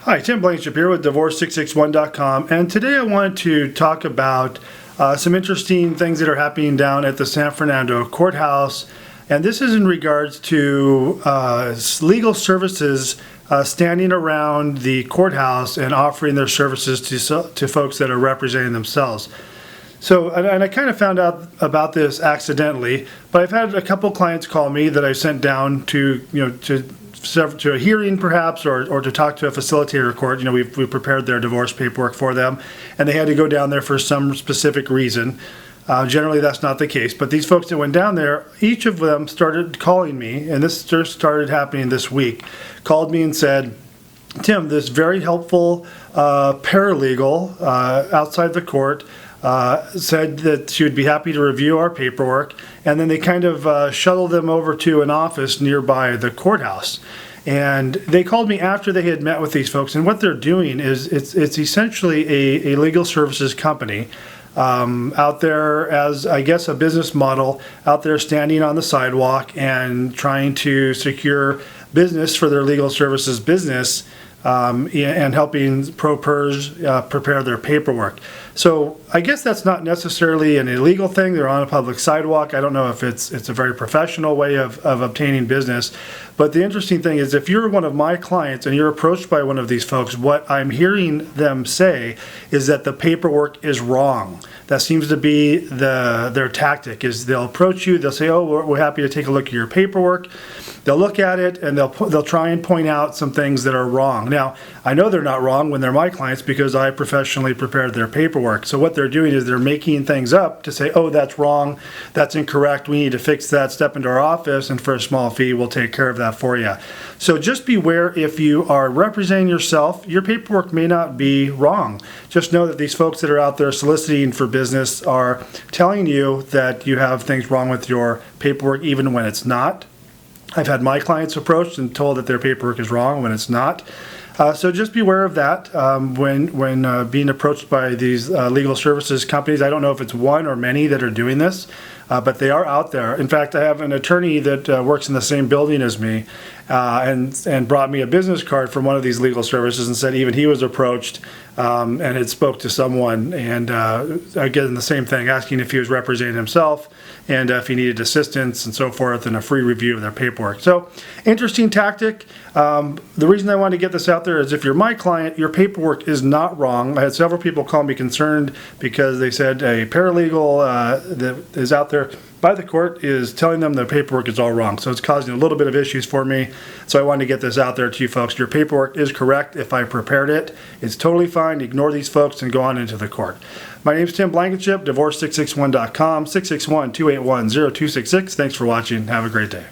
Hi, Tim Blankenship here with Divorce661.com, and today I wanted to talk about some interesting things that are happening down at the San Fernando Courthouse, and this is in regards to legal services standing around the courthouse and offering their services to folks that are representing themselves. So, and I kind of found out about this accidentally, but I've had a couple clients call me that I sent down to a hearing perhaps, or to talk to a facilitator court. We've prepared their divorce paperwork for them, and they had to go down there for some specific reason. Generally that's not the case, but these folks that went down there, each of them started calling me, and this just started happening this week, called me and said, Tim, this very helpful paralegal outside the court said that she would be happy to review our paperwork, and then they kind of shuttled them over to an office nearby the courthouse. And they called me after they had met with these folks, and what they're doing is it's essentially a legal services company out there as, I guess, a business model, out there standing on the sidewalk and trying to secure business for their legal services business, and helping pro-pers prepare their paperwork. So I guess that's not necessarily an illegal thing. They're on a public sidewalk. I don't know if it's a very professional way of obtaining business. But the interesting thing is, if you're one of my clients and you're approached by one of these folks, what I'm hearing them say is that the paperwork is wrong. That seems to be their tactic. Is they'll approach you, they'll say, oh, we're happy to take a look at your paperwork. They'll look at it and they'll try and point out some things that are wrong. Now, I know they're not wrong when they're my clients because I professionally prepared their paperwork. So what they're doing is they're making things up to say, oh, that's wrong, that's incorrect, we need to fix that, step into our office, and for a small fee, we'll take care of that for you. So just beware, if you are representing yourself, your paperwork may not be wrong. Just know that these folks that are out there soliciting for business are telling you that you have things wrong with your paperwork even when it's not. I've had my clients approached and told that their paperwork is wrong when it's not. So just beware of that when being approached by these legal services companies. I don't know if it's one or many that are doing this, but they are out there. In fact, I have an attorney that works in the same building as me, and brought me a business card from one of these legal services and said even he was approached and had spoke to someone, and again the same thing, asking if he was representing himself and if he needed assistance and so forth, and a free review of their paperwork. So interesting tactic. The reason I wanted to get this out there is, if you're my client, your paperwork is not wrong. I had several people call me concerned because they said a paralegal that is out there by the court is telling them their paperwork is all wrong. So it's causing a little bit of issues for me. So I wanted to get this out there to you folks. Your paperwork is correct if I prepared it. It's totally fine. Ignore these folks and go on into the court. My name is Tim Blankenship, Divorce661.com, 661-281-0266. Thanks for watching. Have a great day.